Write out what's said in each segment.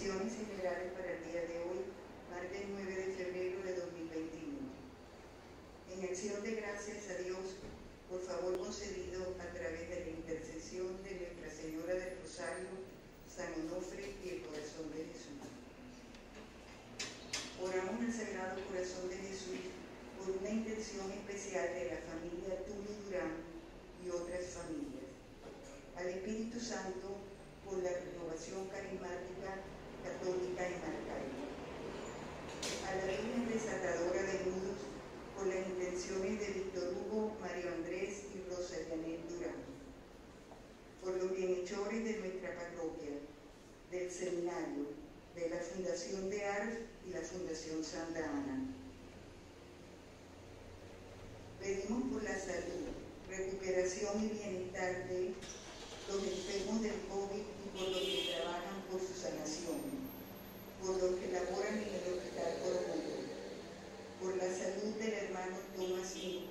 Intenciones generales para el día de hoy, martes 9 de febrero de 2021. En acción de gracias a Dios por favor concedido a través de la intercesión de Nuestra Señora del Rosario, San Onofre y el Corazón de Jesús. Oramos al Sagrado Corazón de Jesús por una intención especial de la familia Tulio Durán y otras familias. Al Espíritu Santo por la renovación carismática católica en Maracaibo. A la Virgen desatadora de nudos por las intenciones de Víctor Hugo, Mario Andrés y Rosa Janet Durán. Por los bienhechores de nuestra parroquia, del seminario, de la Fundación de ARF y la Fundación Santa Ana. Pedimos por la salud, recuperación y bienestar de los enfermos del COVID y por los que trabajan por su sanación, por los que laboran en el Hospital Coromodo, por la salud del hermano Tomás I,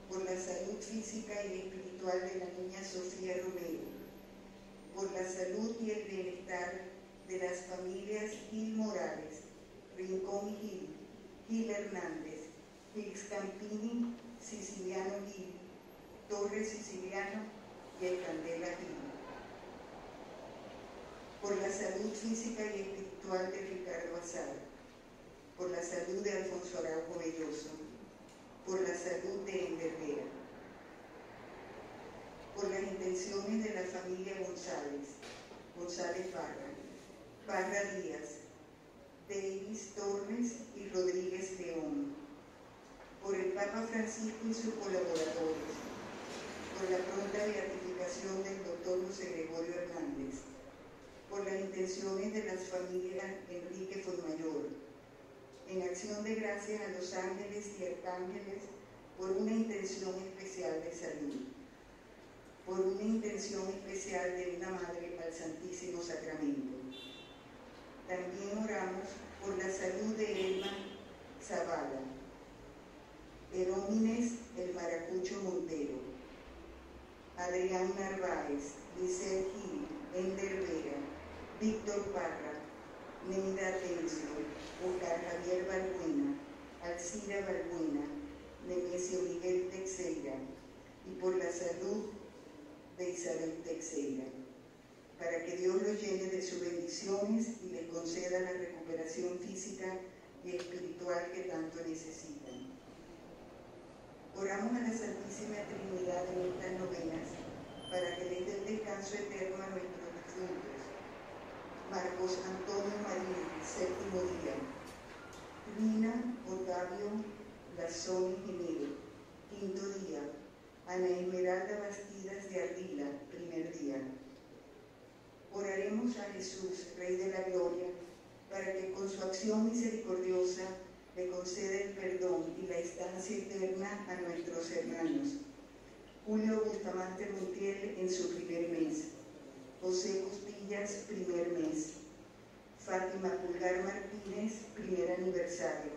por la salud física y espiritual de la niña Sofía Romero, por la salud y el bienestar de las familias Gil Morales, Rincón Gil, Gil Hernández, Gil Campini, Siciliano Gil, Torres Siciliano y el Candela Gil. Por la salud física y espiritual de Ricardo Azar, por la salud de Alfonso Araujo Belloso, por la salud de Ender Vera, por las intenciones de la familia González, González Parra, Parra Díaz, Davis Torres y Rodríguez León, por el Papa Francisco y sus colaboradores, por la pronta beatificación del doctor José Gregorio Hernández, por las intenciones de las familias Enrique Formayor, en acción de gracias a los ángeles y arcángeles por una intención especial de salud, por una intención especial de una madre al Santísimo Sacramento. También oramos por la salud de Elma Zavala, Herómines el Maracucho Montero, Adrián Narváez, Giselle Gil, Ender Vera, Víctor Parra, Neida Tencio, Oscar Javier Balbuena, Alcira Balbuena, Nemesio Miguel Teixeira, y por la salud de Isabel Teixeira, para que Dios los llene de sus bendiciones y les conceda la recuperación física y espiritual que tanto necesitan. Oramos a la Santísima Trinidad en estas novenas para que les dé el descanso eterno a nuestros difuntos. Marcos Antonio Marín, séptimo día. Rina Otavio Lazón Jiménez, quinto día. Ana Esmeralda Bastidas de Ardila, primer día. Oraremos a Jesús, Rey de la Gloria, para que con su acción misericordiosa le conceda el perdón y la estancia eterna a nuestros hermanos. Julio Bustamante Montiel en su primer mes. José Costillas, primer mes. Fátima Pulgar Martínez, primer aniversario.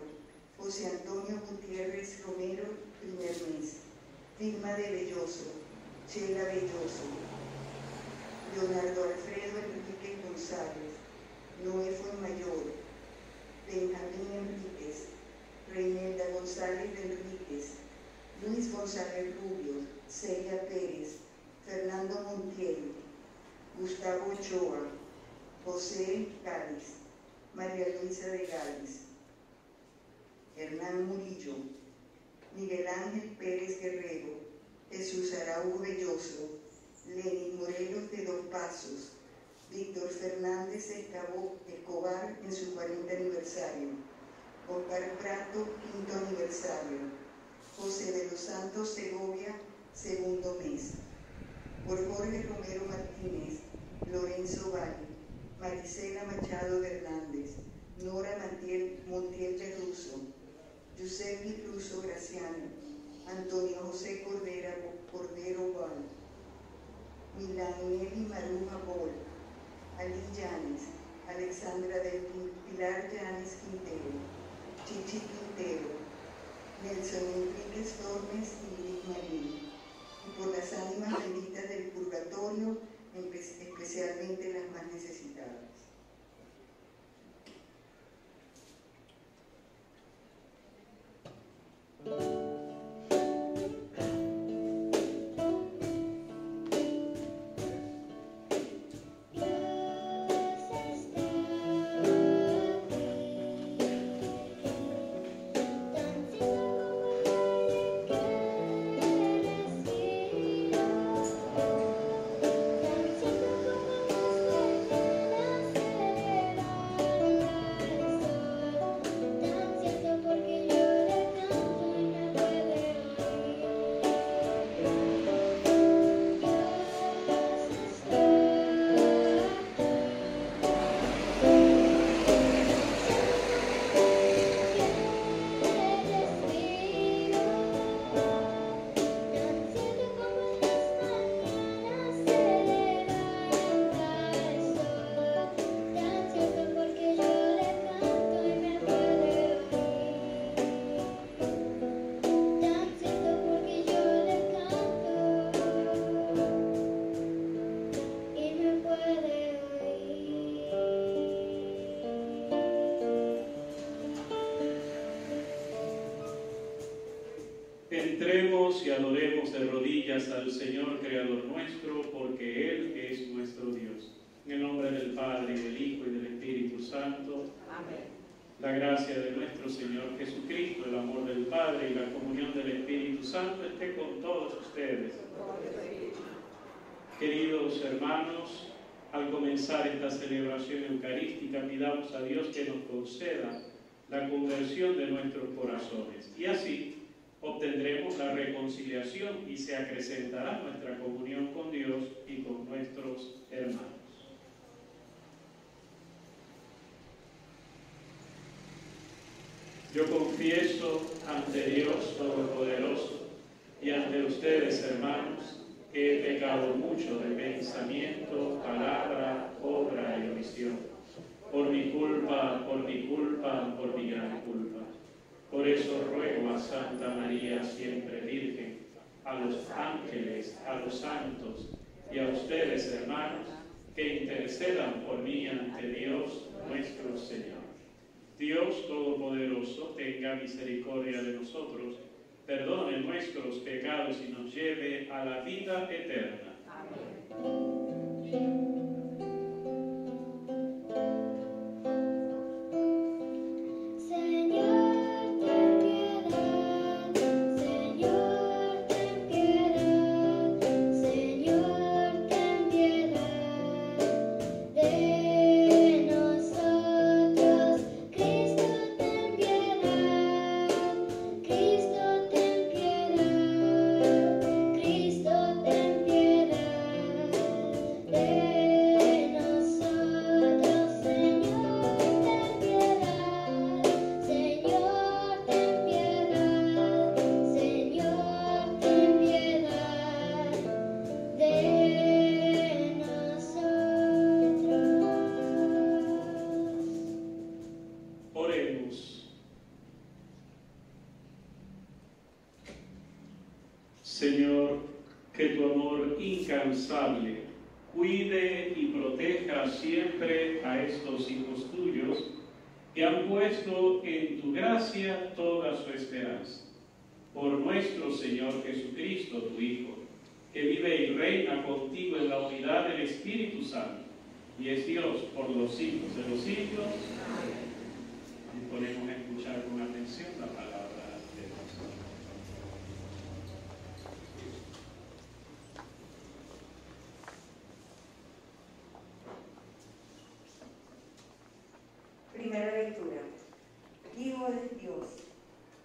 José Antonio Gutiérrez Romero, primer mes. Vilma de Belloso, Chela Belloso, Leonardo Alfredo Enrique González, Noé Fuenmayor, Benjamín Enríquez, Reinelda González de Enríquez, Luis González Rubio, Celia Pérez, Fernando Montiel, Gustavo Ochoa, José Cáliz, María Luisa de Gales, Hernán Murillo, Miguel Ángel Pérez Guerrero, Jesús Araújo Belloso, Lenin Morelos de Dos Pasos, Víctor Fernández Escobar en su 40 aniversario, Oscar Prato, quinto aniversario, José de los Santos Segovia, segundo mes, por Jorge Romero Martínez, Lorenzo Valle, Marisela Machado Hernández, Nora Montiel de Russo, Giuseppe Russo Graciano, Antonio José Cordero Val, Milanelli Maruja Bol, Ali Llanes, Alexandra del Pilar Llanes Quintero, Chichi Quintero, Nelson Enríquez Tormes y Liz Marín, y por las ánimas benditas del purgatorio, especialmente las más necesitadas. Entremos y adoremos de rodillas al Señor Creador nuestro, porque Él es nuestro Dios. En el nombre del Padre, y del Hijo, y del Espíritu Santo. Amén. La gracia de nuestro Señor Jesucristo, el amor del Padre y la comunión del Espíritu Santo esté con todos ustedes. Queridos hermanos, al comenzar esta celebración eucarística, pidamos a Dios que nos conceda la conversión de nuestros corazones. Y así obtendremos la reconciliación y se acrecentará nuestra comunión con Dios y con nuestros hermanos. Yo confieso ante Dios Todopoderoso y ante ustedes, hermanos, que he pecado mucho de pensamiento, palabra, obra y omisión. Por mi culpa, por mi gran culpa. Por eso ruego a Santa María, siempre Virgen, a los ángeles, a los santos y a ustedes, hermanos, que intercedan por mí ante Dios nuestro Señor. Dios Todopoderoso, tenga misericordia de nosotros, perdone nuestros pecados y nos lleve a la vida eterna. Amén. Señor, que tu amor incansable cuide y proteja siempre a estos hijos tuyos que han puesto en tu gracia toda su esperanza. Por nuestro Señor Jesucristo, tu Hijo, que vive y reina contigo en la unidad del Espíritu Santo, y es Dios por los siglos de los siglos. Amén. Disponemos a escuchar con atención la palabra de Dios. Primera lectura. Hijo de Dios,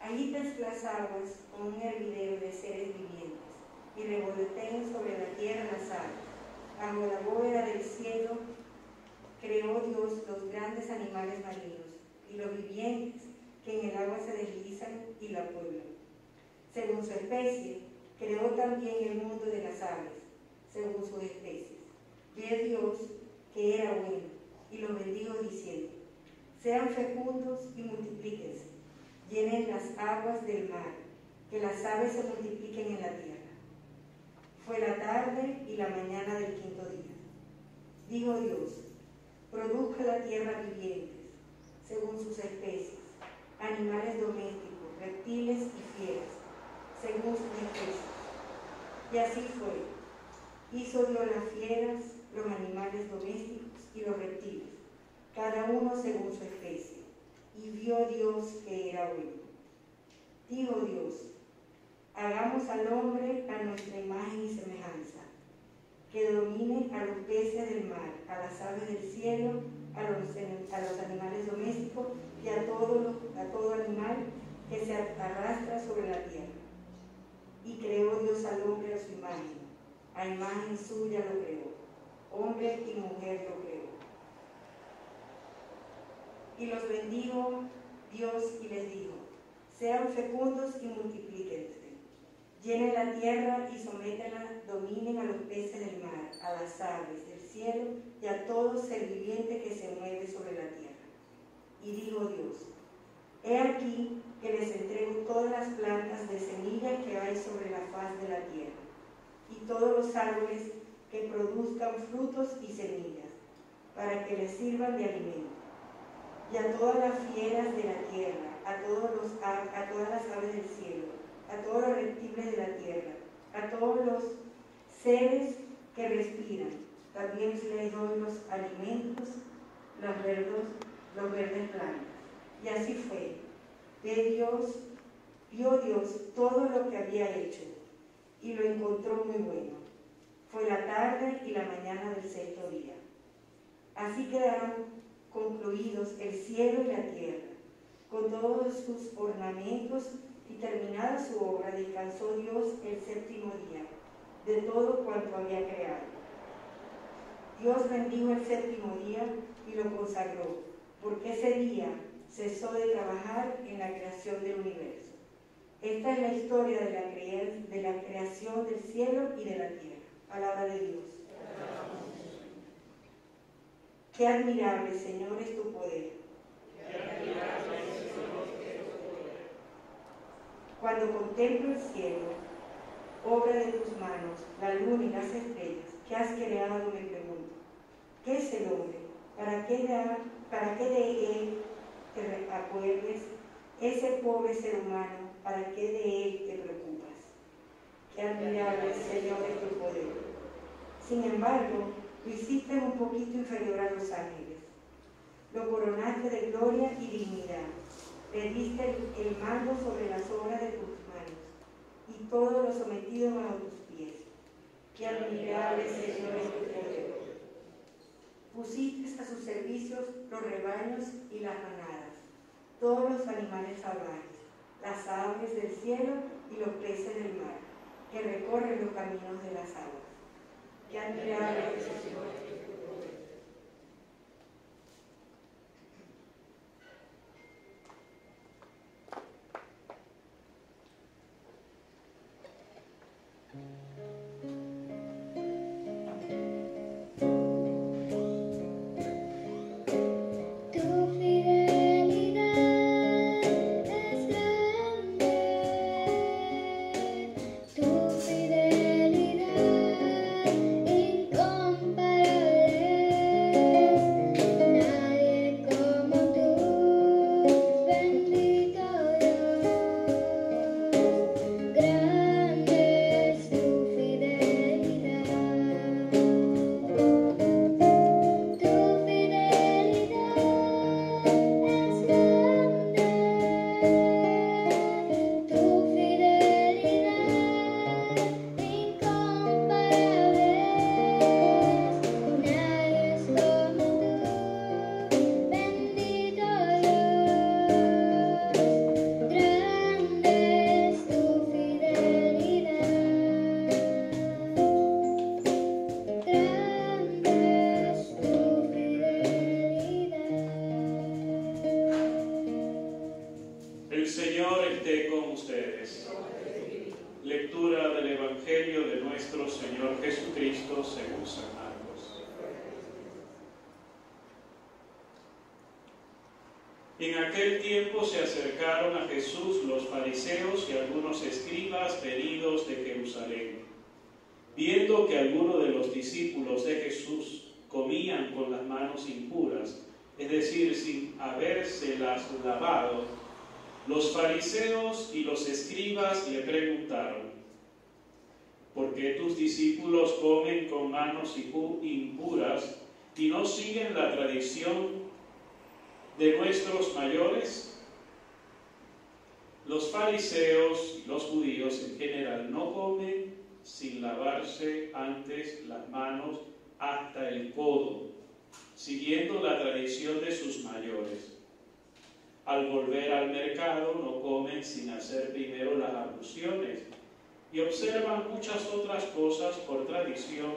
agitas las aguas con un hervidero de seres vivientes y revoloteen sobre la tierra las aves. Bajo la bóveda del cielo creó Dios los grandes animales marinos y los vivientes que en el agua se deslizan y la pueblan. Según su especie, creó también el mundo de las aves, según sus especies. Vio Dios que era bueno y los bendijo diciendo: sean fecundos y multiplíquense, llenen las aguas del mar, que las aves se multipliquen en la tierra. Fue la tarde y la mañana del quinto día. Dijo Dios: produzca la tierra vivientes, según sus especies, animales domésticos, reptiles y fieras, según sus especies. Y así fue. Hizo Dios las fieras, los animales domésticos y los reptiles, cada uno según su especie, y vio Dios que era bueno. Dijo Dios: hagamos al hombre a nuestra imagen y semejanza, que domine a los peces del mar, a las aves del cielo, a los animales domésticos y a todo animal que se arrastra sobre la tierra. Y creó Dios al hombre a su imagen suya lo creó, hombre y mujer lo creó. Y los bendijo Dios y les dijo: sean fecundos y multiplíquense, llenen la tierra y sométanla, dominen a los peces del mar, a las aves del cielo y a todo ser viviente que se mueve sobre la tierra. Y dijo Dios: he aquí que les entrego todas las plantas de semilla que hay sobre la faz de la tierra, y todos los árboles que produzcan frutos y semillas, para que les sirvan de alimento. Y a todas las fieras de la tierra, a todas las aves del cielo, a todos los reptiles de la tierra, a todos los seres que respiran. También les doy los alimentos, los verdes plantas. Y así fue. Vio Dios todo lo que había hecho y lo encontró muy bueno. Fue la tarde y la mañana del sexto día. Así quedaron concluidos el cielo y la tierra, con todos sus ornamentos, y terminada su obra, descansó Dios el séptimo día de todo cuanto había creado. Dios bendijo el séptimo día y lo consagró, porque ese día cesó de trabajar en la creación del universo. Esta es la historia de la creación del cielo y de la tierra. Palabra de Dios. Qué admirable, Señor, es tu poder. Cuando contemplo el cielo, obra de tus manos, la luna y las estrellas que has creado, me pregunto, ¿qué es el hombre? ¿Para qué de él te acuerdes? Ese pobre ser humano, ¿para qué de él te preocupas? Qué admirable, Señor, es tu poder. Sin embargo, lo hiciste un poquito inferior a los ángeles. Lo coronaste de gloria y dignidad. Le diste el mando sobre las obras de tus manos y todo lo sometido bajo tus pies. Qué admirable, Señor, es tu poder. Pusiste a sus servicios los rebaños y las manadas, todos los animales salvajes, las aves del cielo y los peces del mar, que recorren los caminos de las aguas. Qué admirable, Señor. Lectura del Evangelio de nuestro Señor Jesucristo según San Marcos. En aquel tiempo se acercaron a Jesús los fariseos y algunos escribas venidos de Jerusalén. Viendo que algunos de los discípulos de Jesús comían con las manos impuras, es decir, sin habérselas lavado, los fariseos y los escribas le preguntaron: ¿por qué tus discípulos comen con manos impuras y no siguen la tradición de nuestros mayores? Los fariseos y los judíos en general no comen sin lavarse antes las manos hasta el codo, siguiendo la tradición de sus mayores. Al volver al mercado no comen sin hacer primero las abluciones y observan muchas otras cosas por tradición,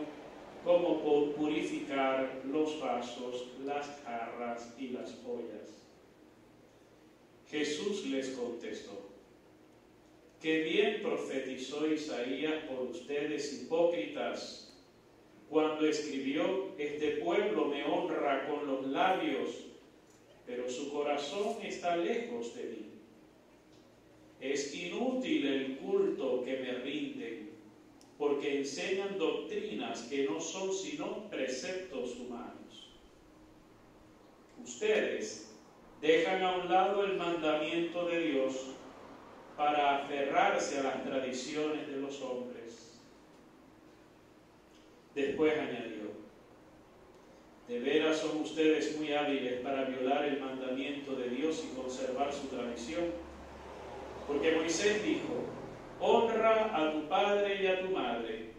como por purificar los vasos, las jarras y las ollas. Jesús les contestó: qué bien profetizó Isaías por ustedes hipócritas, cuando escribió: este pueblo me honra con los labios, pero su corazón está lejos de mí. Es inútil el culto que me rinden, porque enseñan doctrinas que no son sino preceptos humanos. Ustedes dejan a un lado el mandamiento de Dios para aferrarse a las tradiciones de los hombres. Después añadió: de veras son ustedes muy hábiles para violar el mandamiento de Dios y conservar su tradición. Porque Moisés dijo: honra a tu padre y a tu madre.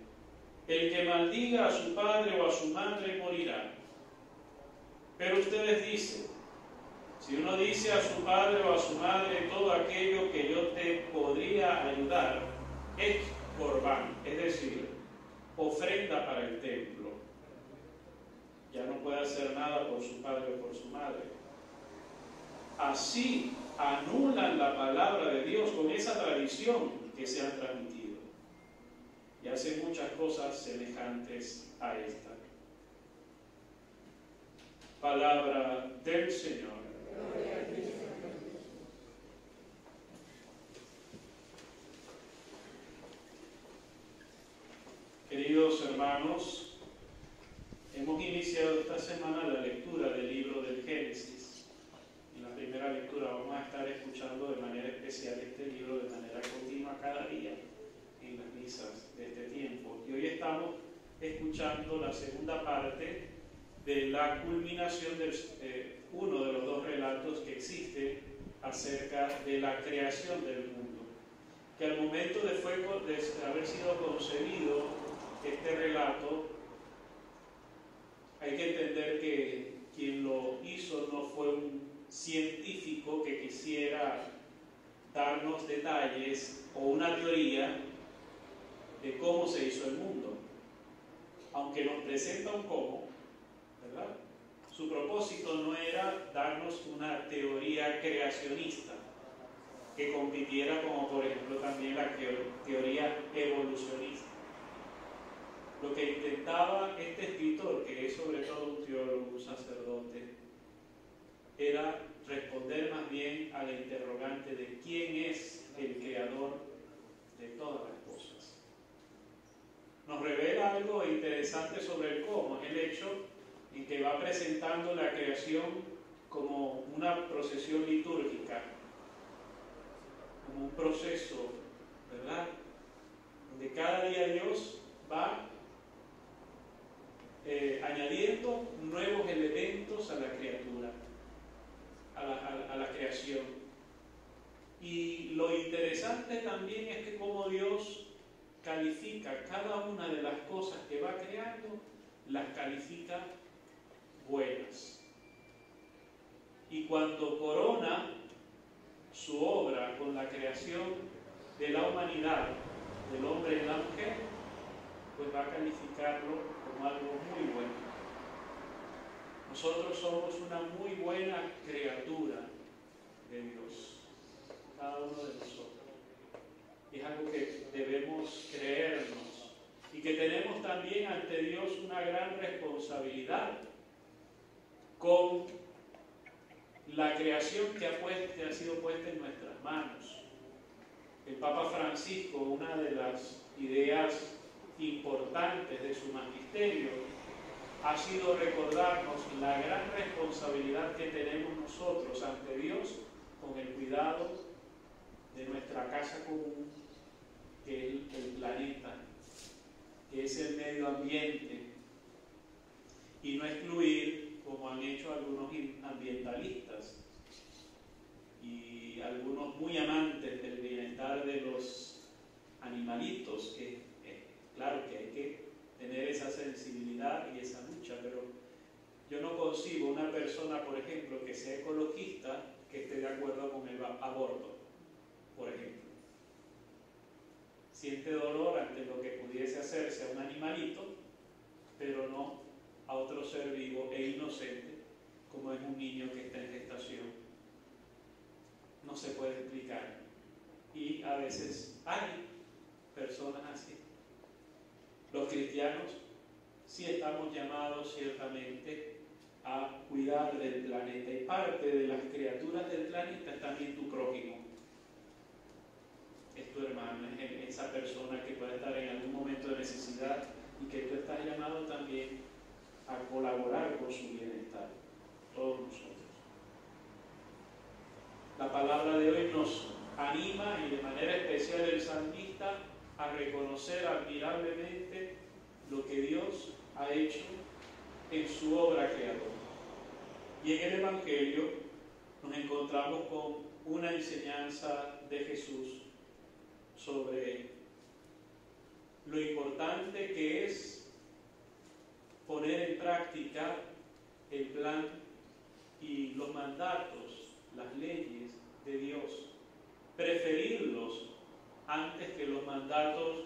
El que maldiga a su padre o a su madre morirá. Pero ustedes dicen: si uno dice a su padre o a su madre todo aquello que yo te podría ayudar, es corbán, es decir, ofrenda para el templo. Ya no puede hacer nada por su padre o por su madre. Así anulan la palabra de Dios con esa tradición que se ha transmitido. Y hacen muchas cosas semejantes a esta. Palabra del Señor. Queridos hermanos, hemos iniciado esta semana la lectura del libro del Génesis. En la primera lectura vamos a estar escuchando de manera especial este libro de manera continua cada día en las misas de este tiempo. Y hoy estamos escuchando la segunda parte de la culminación de uno de los dos relatos que existen acerca de la creación del mundo. Que al momento de haber sido concebido este relato, hay que entender que quien lo hizo no fue un científico que quisiera darnos detalles o una teoría de cómo se hizo el mundo. Aunque nos presenta un cómo, ¿verdad? Su propósito no era darnos una teoría creacionista que compitiera como por ejemplo también la teoría evolucionista. Lo que intentaba este escritor, que es sobre todo un teólogo, un sacerdote, era responder más bien a la interrogante de quién es el creador de todas las cosas. Nos revela algo interesante sobre el cómo, es el hecho en que va presentando la creación como una procesión litúrgica, como un proceso, ¿verdad? Donde cada día Dios va añadiendo nuevos elementos a la criatura, a la creación. Y lo interesante también es que como Dios califica cada una de las cosas que va creando, las califica buenas. Y cuando corona su obra con la creación de la humanidad, del hombre y la mujer, pues va a calificarlo como algo muy bueno. Nosotros somos una muy buena criatura de Dios, cada uno de nosotros. Y es algo que debemos creernos y que tenemos también ante Dios una gran responsabilidad con la creación que ha sido puesta en nuestras manos. El Papa Francisco, una de las ideas importantes de su magisterio, ha sido recordarnos la gran responsabilidad que tenemos nosotros ante Dios con el cuidado de nuestra casa común, que es el planeta, que es el medio ambiente, y no excluir, como han hecho algunos ambientalistas y algunos muy amantes del bienestar de los animalitos, que claro que hay que tener esa sensibilidad y esa lucha, pero yo no concibo una persona, por ejemplo, que sea ecologista, que esté de acuerdo con el aborto, por ejemplo. Siente dolor ante lo que pudiese hacerse a un animalito, pero no a otro ser vivo e inocente, como es un niño que está en gestación. No se puede explicar. Y a veces hay personas así. Los cristianos sí estamos llamados ciertamente a cuidar del planeta, y parte de las criaturas del planeta es también tu prójimo, es tu hermano, es esa persona que puede estar en algún momento de necesidad y que tú estás llamado también a colaborar con su bienestar, todos nosotros. La palabra de hoy nos anima, y de manera especial el salmista, a reconocer admirablemente lo que Dios ha hecho en su obra creadora. Y en el Evangelio nos encontramos con una enseñanza de Jesús sobre lo importante que es poner en práctica el plan y los mandatos, las leyes de Dios, preferirlos antes que los mandatos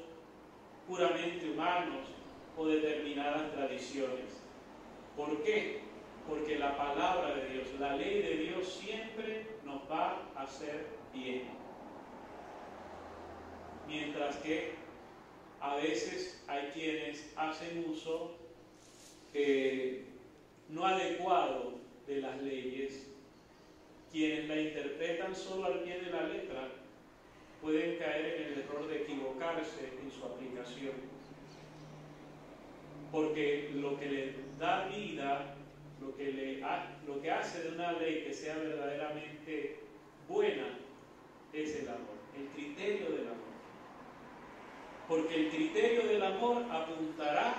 puramente humanos o determinadas tradiciones. ¿Por qué? Porque la palabra de Dios, la ley de Dios siempre nos va a hacer bien. Mientras que a veces hay quienes hacen uso no adecuado de las leyes, quienes la interpretan solo al pie de la letra, pueden caer en el error de equivocarse en su aplicación. Porque lo que le da vida, lo que hace de una ley que sea verdaderamente buena, es el amor, el criterio del amor. Porque el criterio del amor apuntará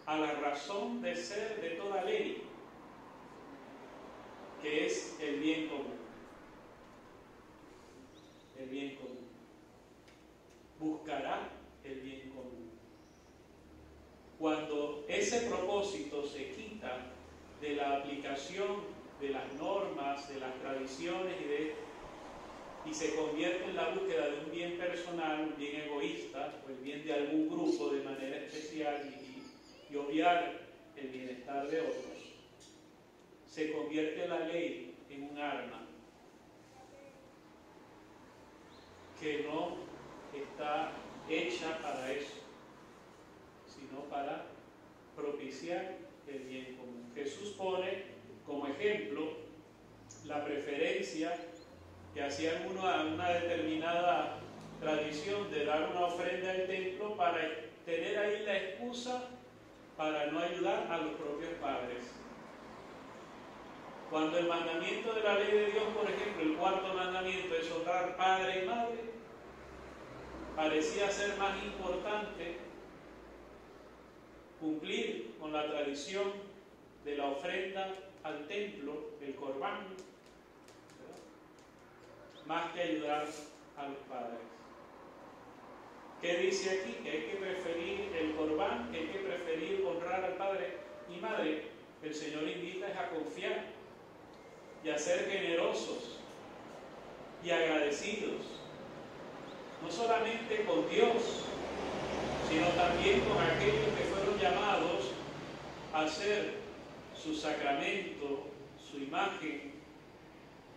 a la razón de ser de toda ley, que es el bien común. El bien común. Buscará el bien común. Cuando ese propósito se quita de la aplicación de las normas, de las tradiciones y se convierte en la búsqueda de un bien personal, un bien egoísta, o el bien de algún grupo de manera especial y obviar el bienestar de otros, se convierte la ley en un arma que no está hecha para eso, sino para propiciar el bien común. Jesús pone como ejemplo la preferencia que hacían a una determinada tradición de dar una ofrenda al templo para tener ahí la excusa para no ayudar a los propios padres. Cuando el mandamiento de la ley de Dios, por ejemplo, el cuarto mandamiento es honrar padre y madre, parecía ser más importante cumplir con la tradición de la ofrenda al templo, el corbán, más que ayudar a los padres. ¿Qué dice aquí? Que hay que preferir el corbán, que hay que preferir honrar al padre y madre. El Señor invita a confiar y a ser generosos y agradecidos, no solamente con Dios, sino también con aquellos que fueron llamados a hacer su sacramento, su imagen,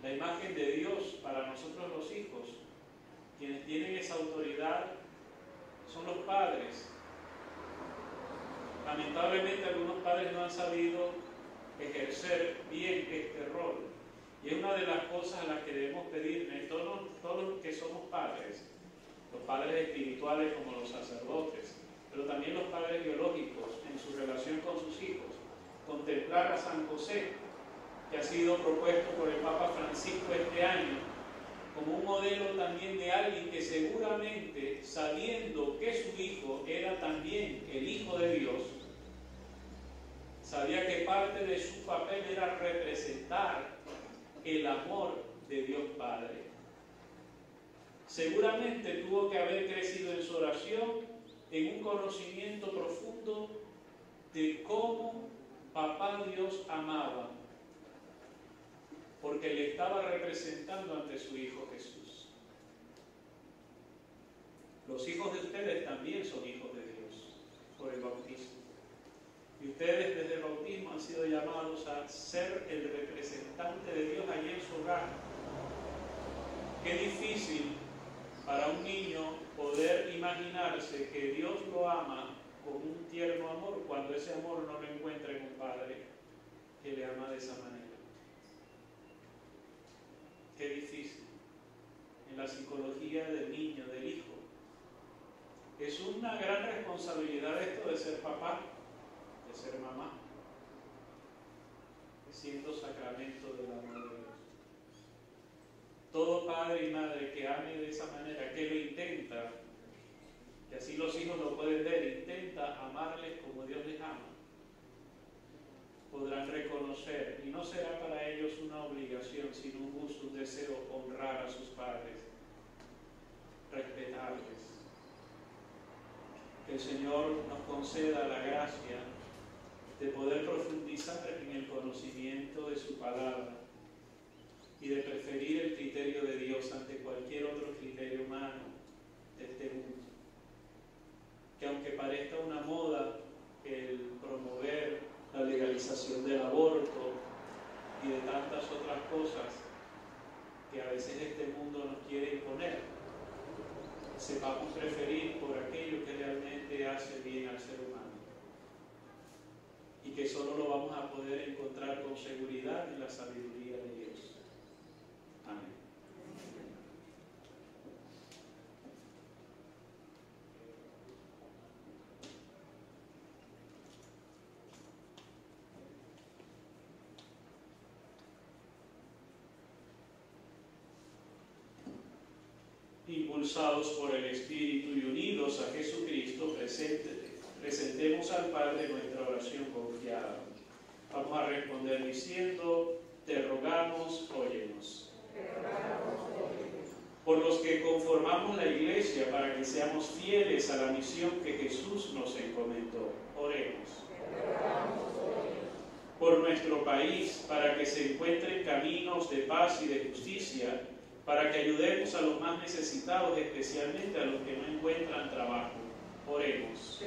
la imagen de Dios para nosotros los hijos. Quienes tienen esa autoridad son los padres. Lamentablemente algunos padres no han sabido ejercer bien este rol. Y es una de las cosas a las que debemos pedirle todos los que somos padres, los padres espirituales como los sacerdotes, pero también los padres biológicos en su relación con sus hijos, contemplar a San José, que ha sido propuesto por el Papa Francisco este año, como un modelo también de alguien que seguramente, sabiendo que su hijo era también el Hijo de Dios, sabía que parte de su papel era representar el amor de Dios Padre. Seguramente tuvo que haber crecido en su oración en un conocimiento profundo de cómo Papá Dios amaba, porque le estaba representando ante su Hijo Jesús. Los hijos de ustedes también son hijos de Dios por el bautismo. Y ustedes desde el bautismo han sido llamados a ser el representante de Dios allí en su hogar. Qué difícil para un niño poder imaginarse que Dios lo ama con un tierno amor cuando ese amor no lo encuentra en un padre que le ama de esa manera. Qué difícil. En la psicología del niño, del hijo. Es una gran responsabilidad esto de ser papá, de ser mamá, siendo sacramento del amor de Dios. Todo padre padre y madre que ame de esa manera, que lo intenta, que así los hijos lo pueden ver, intenta amarles como Dios les ama, podrán reconocer, y no será para ellos una obligación, sino un gusto, un deseo, honrar a sus padres, respetarles. Que el Señor nos conceda la gracia de poder profundizar en el conocimiento de su palabra y de preferir el criterio de Dios ante cualquier otro criterio humano de este mundo. Que aunque parezca una moda el promover la legalización del aborto y de tantas otras cosas que a veces este mundo nos quiere imponer, sepamos preferir por aquello que realmente hace bien al ser humano, y que solo lo vamos a poder encontrar con seguridad en la sabiduría de Dios. Amén. Impulsados por el Espíritu y unidos a Jesucristo, presentemos al Padre nuestra oración confiada. Vamos a responder diciendo: te rogamos, óyenos. Por los que conformamos la Iglesia para que seamos fieles a la misión que Jesús nos encomendó, oremos. Por nuestro país, para que se encuentren caminos de paz y de justicia, para que ayudemos a los más necesitados, especialmente a los que no encuentran trabajo. Oremos.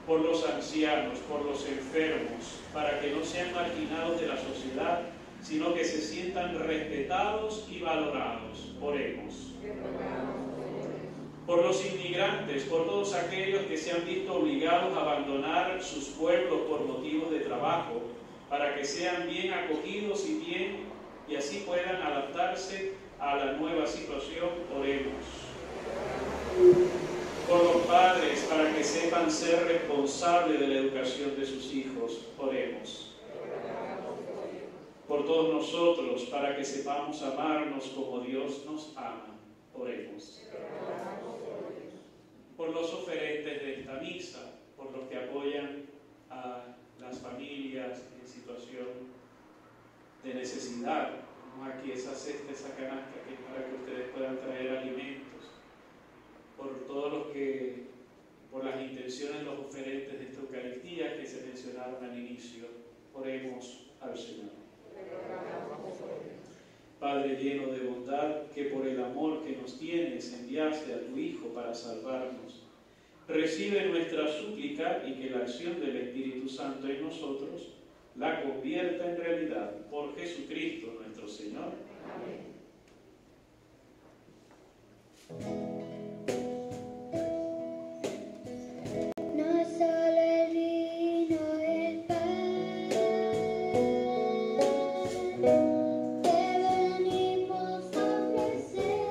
Por los ancianos, por los enfermos, para que no sean marginados de la sociedad, sino que se sientan respetados y valorados. Oremos. Por los inmigrantes, por todos aquellos que se han visto obligados a abandonar sus pueblos por motivos de trabajo, para que sean bien acogidos y así puedan adaptarse a la nueva situación. Oremos. Por los padres, para que sepan ser responsables de la educación de sus hijos. Oremos. Por todos nosotros, para que sepamos amarnos como Dios nos ama. Oremos. Por los oferentes de esta misa, por los que apoyan a las familias en situación de necesidad. Aquí esa cesta, esa canasta, que es para que ustedes puedan traer alimentos. Por todos los que, por las intenciones de los oferentes de esta Eucaristía que se mencionaron al inicio, oremos al Señor. Padre lleno de bondad, que por el amor que nos tienes enviaste a tu Hijo para salvarnos, recibe nuestra súplica y que la acción del Espíritu Santo en nosotros la convierta en realidad, por Jesucristo nuestro Señor. Amén. Queremos nuestro ser.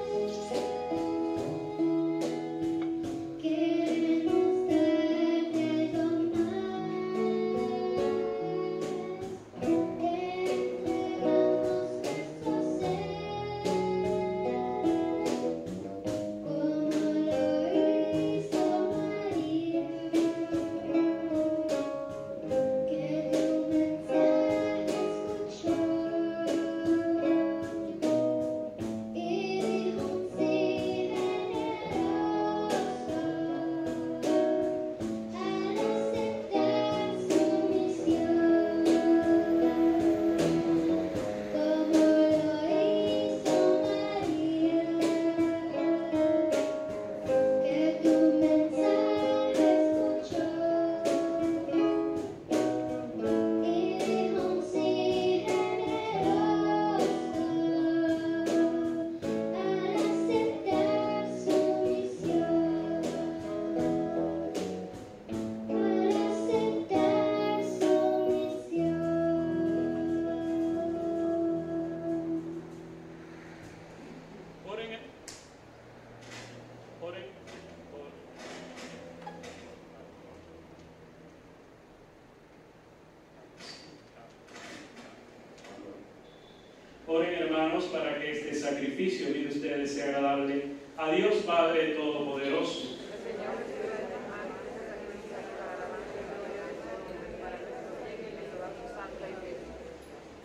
Oren, hermanos, para que este sacrificio de ustedes sea agradable a Dios Padre Todopoderoso.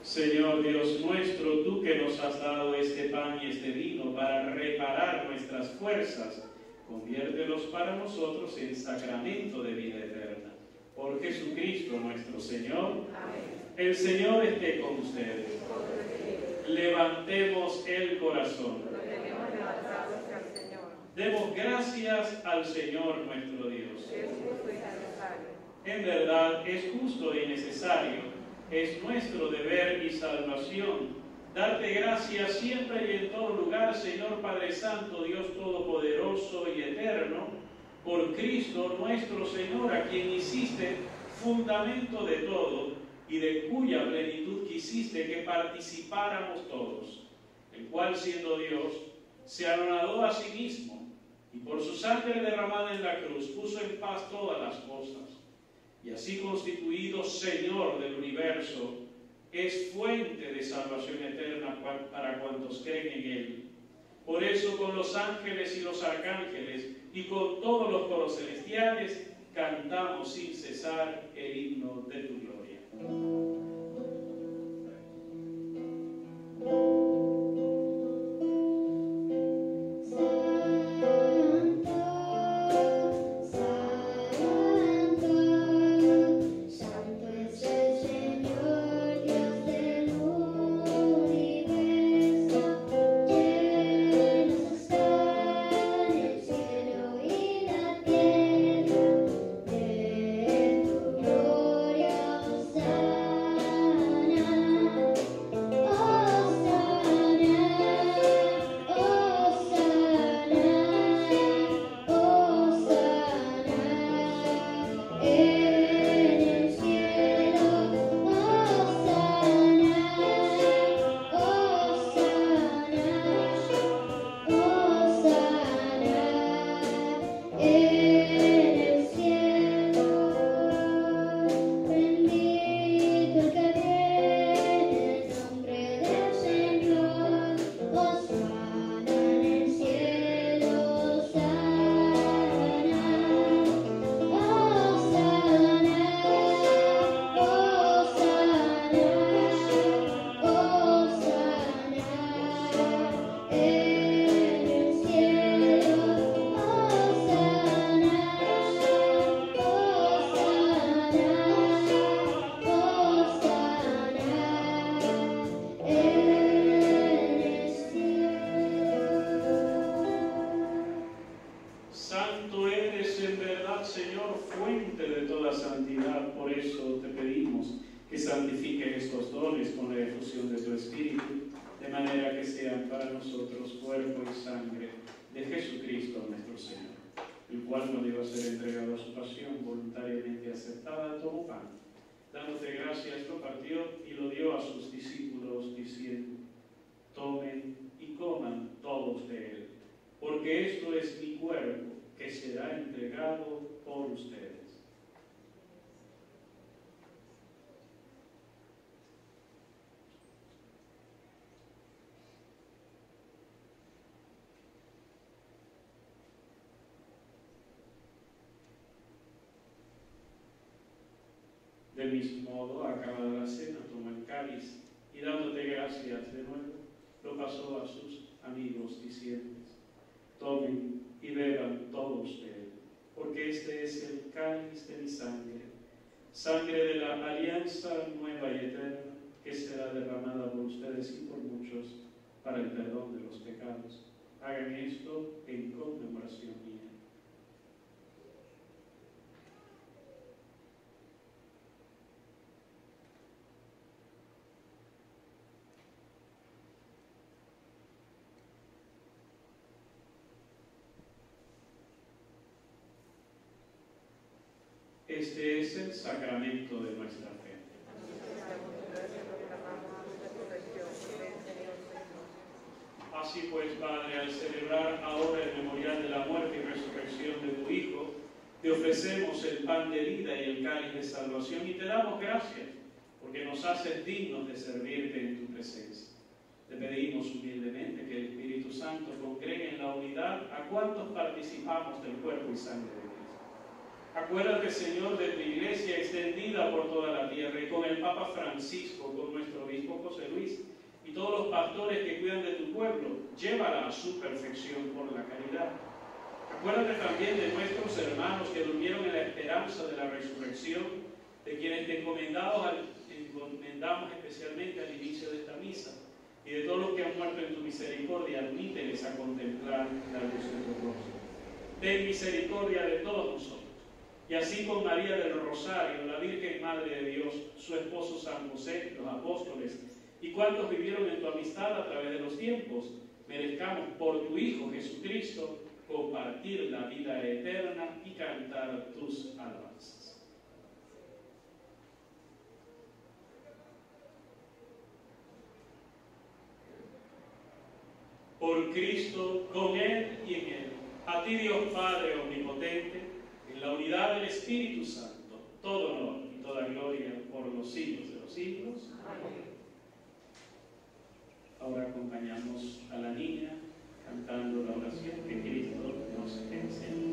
Señor Dios nuestro, tú que nos has dado este pan y este vino para reparar nuestras fuerzas, conviértelos para nosotros en sacramento de vida eterna. Por Jesucristo nuestro Señor. Amén. El Señor esté con ustedes. Levantemos el corazón. Demos gracias al Señor nuestro Dios. En verdad es justo y necesario, es nuestro deber y salvación, darte gracias siempre y en todo lugar, Señor Padre Santo, Dios Todopoderoso y Eterno, por Cristo nuestro Señor, a quien hiciste fundamento de todo, y de cuya plenitud quisiste que participáramos todos, el cual, siendo Dios, se anonadó a sí mismo, y por su sangre derramada en la cruz puso en paz todas las cosas, y así constituido Señor del universo, es fuente de salvación eterna para cuantos creen en Él. Por eso con los ángeles y los arcángeles, y con todos los coros celestiales, cantamos sin cesar el himno de tu gloria. Dándote gracias, lo partió y lo dio a sus discípulos, diciendo: tomen y coman todos de él, porque esto es mi cuerpo, que será entregado por ustedes. Del mismo modo, acabada la cena, tomó el cáliz y dándote gracias de nuevo, lo pasó a sus amigos diciendo: tomen y beban todos de él, porque este es el cáliz de mi sangre, sangre de la alianza nueva y eterna, que será derramada por ustedes y por muchos para el perdón de los pecados. Hagan esto en conmemoración mía. Este es el sacramento de nuestra fe. Así pues, Padre, al celebrar ahora el memorial de la muerte y resurrección de tu Hijo, te ofrecemos el pan de vida y el cáliz de salvación y te damos gracias, porque nos haces dignos de servirte en tu presencia. Te pedimos humildemente que el Espíritu Santo congregue en la unidad a cuantos participamos del cuerpo y sangre de Cristo. Acuérdate, Señor, de tu iglesia extendida por toda la tierra y con el Papa Francisco, con nuestro obispo José Luis y todos los pastores que cuidan de tu pueblo. Llévala a su perfección por la caridad. Acuérdate también de nuestros hermanos que durmieron en la esperanza de la resurrección, de quienes te encomendamos especialmente al inicio de esta misa, y de todos los que han muerto en tu misericordia. Admíteles a contemplar la luz de tu rostro. Ten misericordia de todos nosotros. Y así con María del Rosario, la Virgen Madre de Dios, su esposo San José, los apóstoles, y cuantos vivieron en tu amistad a través de los tiempos, merezcamos por tu Hijo Jesucristo compartir la vida eterna y cantar tus alabanzas. Por Cristo, con Él y en Él, a ti Dios Padre Omnipotente, en la unidad del Espíritu Santo, todo honor y toda gloria por los siglos de los siglos. Amén. Ahora acompañamos a la niña cantando la oración que Cristo nos enseña.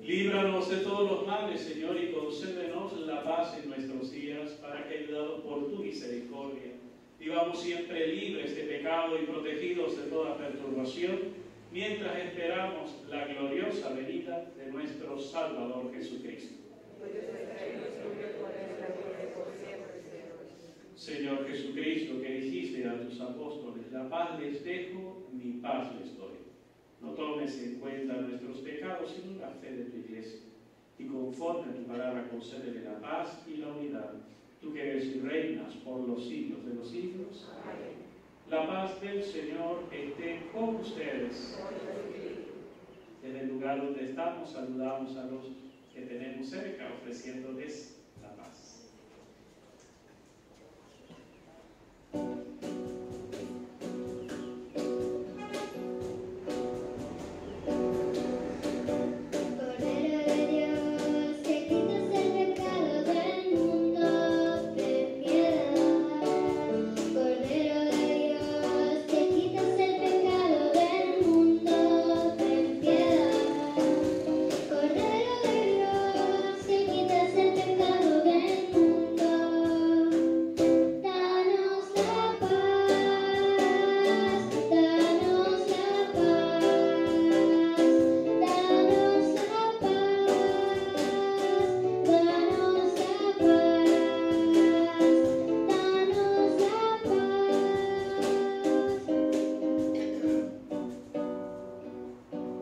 Líbranos de todos los males, Señor, y concédenos la paz en nuestros días, para que, ayudados por tu misericordia, vivamos siempre libres de pecado y protegidos de toda perturbación, mientras esperamos la gloriosa venida de nuestro Salvador Jesucristo. Señor Jesucristo, que dijiste a tus apóstoles: la paz les dejo, mi paz les doy. No tomes en cuenta nuestros pecados, sino la fe de tu iglesia. Y conforme a tu palabra, concédele la paz y la unidad. Tú que eres y reinas por los siglos de los siglos. Amén. La paz del Señor esté con ustedes. Desde el lugar donde estamos, saludamos a los que tenemos cerca, ofreciéndoles la paz.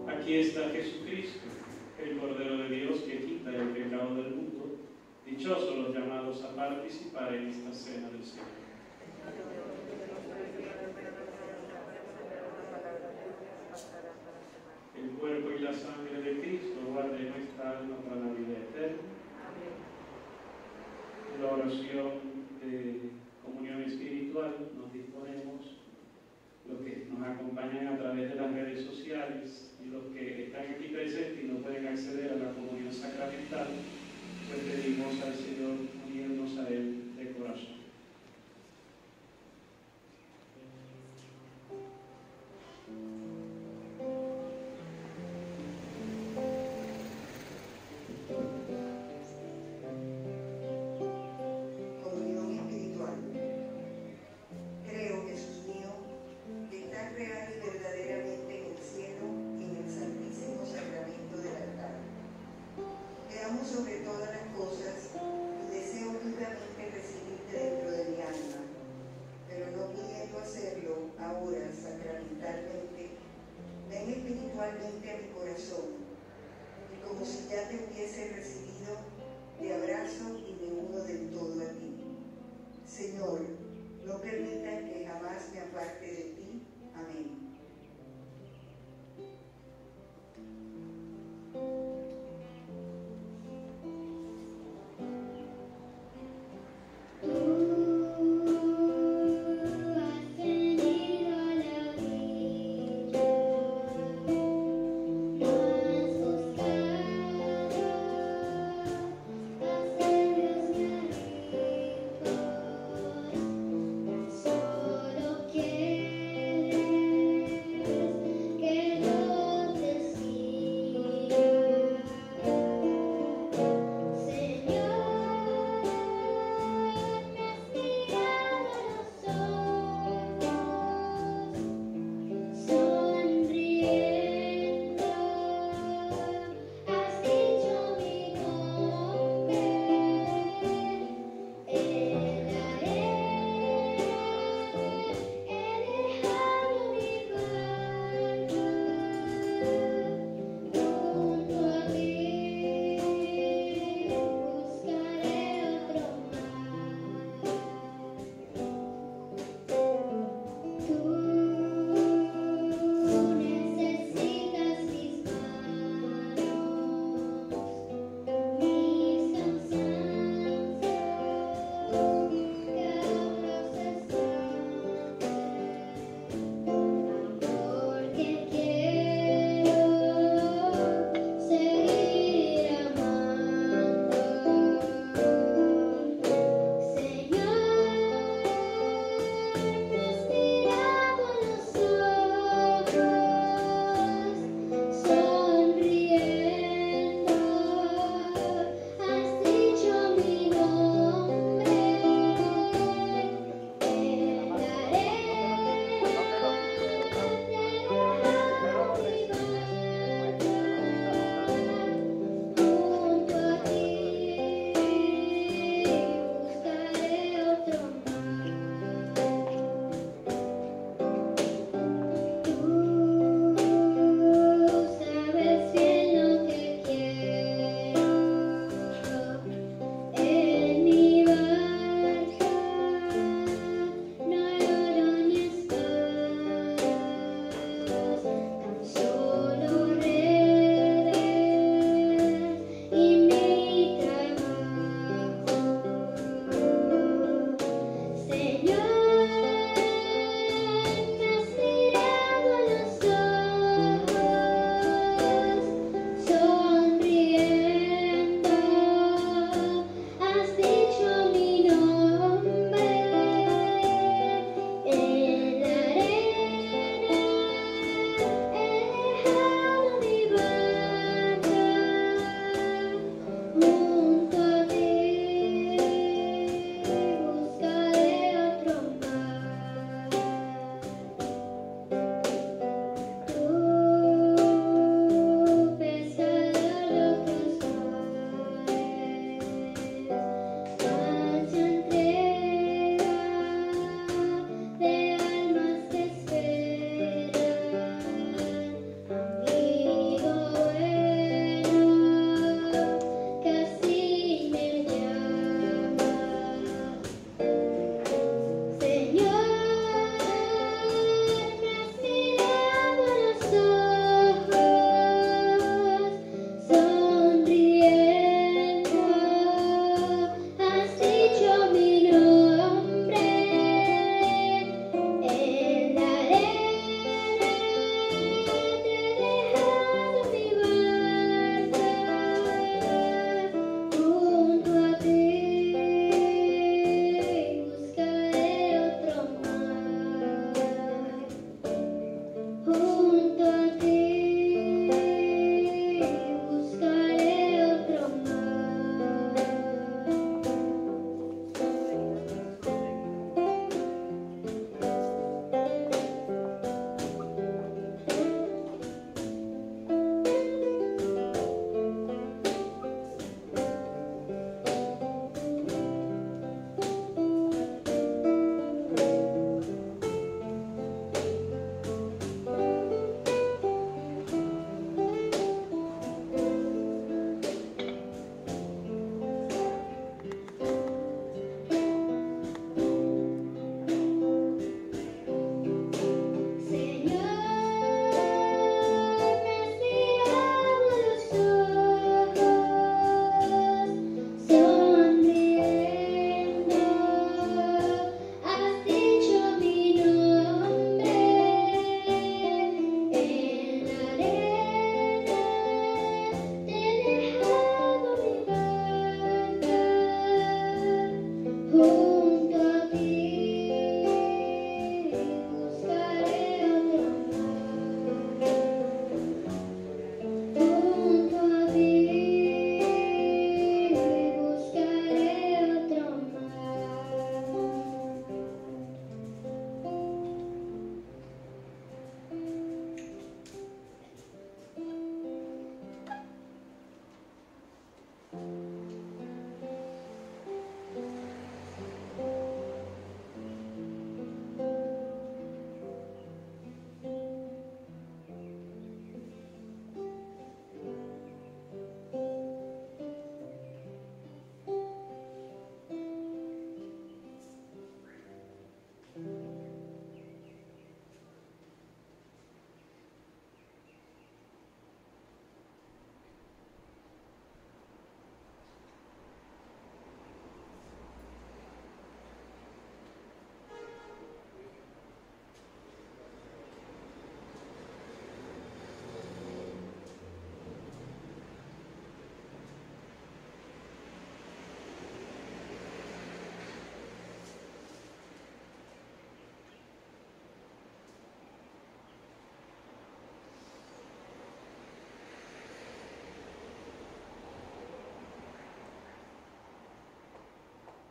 Aquí está Jesucristo, el Cordero de Dios que quita el pecado del mundo. Dichosos los llamados a participar en esta cena del Señor. El cuerpo y la sangre de Cristo guarde nuestra alma para la vida eterna. Amén. oración de comunión espiritual nos disponemos, los que nos acompañan a través de las redes sociales y los que están aquí presentes y no pueden acceder a la comunión sacramental, pues pedimos al Señor unirnos a Él de corazón. Sobre todas las cosas y deseo vivamente recibirte dentro de mi alma, pero no pudiendo hacerlo ahora sacramentalmente, ven espiritualmente a mi corazón y como si ya te hubiese recibido, te abrazo y me uno del todo a ti. Señor, no permitas que jamás me aparte de ti. Amén. Has buscado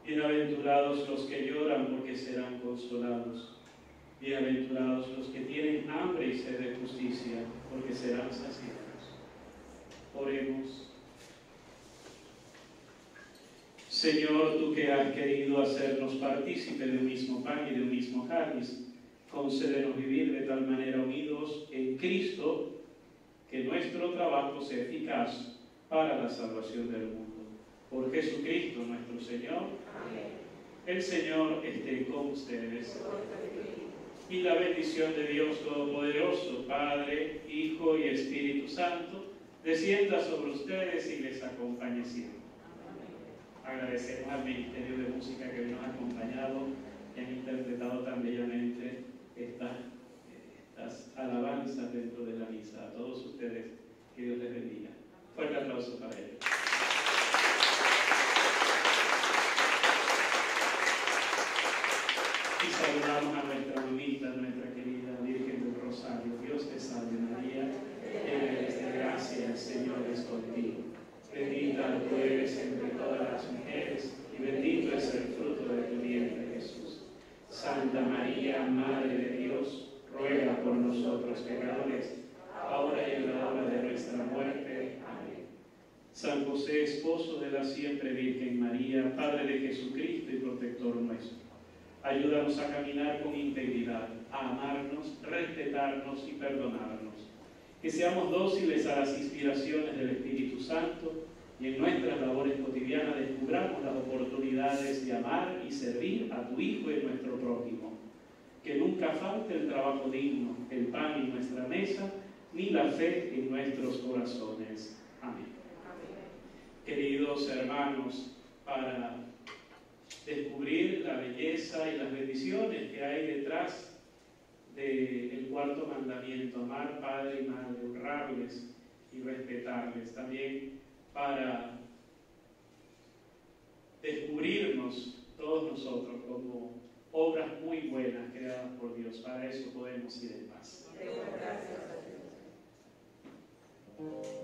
Bienaventurados los que lloran, porque serán consolados. Bienaventurados los que tienen hambre y sed de justicia, porque serán saciados. Oremos. Señor, tú que has querido hacernos partícipes de un mismo pan y de un mismo cáliz, concédenos vivir de tal manera unidos en Cristo, que nuestro trabajo sea eficaz para la salvación del mundo. Por Jesucristo nuestro Señor. Amén. El Señor esté con ustedes. Y la bendición de Dios Todopoderoso, Padre, Hijo y Espíritu Santo, descienda sobre ustedes y les acompañe siempre. Agradecemos al Ministerio de Música que nos ha acompañado y han interpretado tan bellamente estas alabanzas dentro de la misa. A todos ustedes, que Dios les bendiga. Fuerte aplauso para ellos. Y saludamos a nuestra mamita, nuestra querida Virgen del Rosario. Dios te salve María, llena eres de gracia, el Señor es contigo. Bendita tú eres entre todas las mujeres, y bendito es el fruto de tu vientre, Jesús. Santa María, Madre de Dios, ruega por nosotros pecadores, ahora y en la hora de nuestra muerte. Amén. San José, esposo de la siempre Virgen María, Padre de Jesucristo y protector nuestro, ayúdanos a caminar con integridad, a amarnos, respetarnos y perdonarnos. Que seamos dóciles a las inspiraciones del Espíritu Santo y en nuestras labores cotidianas descubramos las oportunidades de amar y servir a tu Hijo y nuestro prójimo. Que nunca falte el trabajo digno, el pan en nuestra mesa, ni la fe en nuestros corazones. Amén. Queridos hermanos, para descubrir la belleza y las bendiciones que hay detrás del cuarto mandamiento, amar padre y madre, honrarles y respetarles. También para descubrirnos todos nosotros como obras muy buenas creadas por Dios. Para eso podemos ir en paz. Gracias a Dios.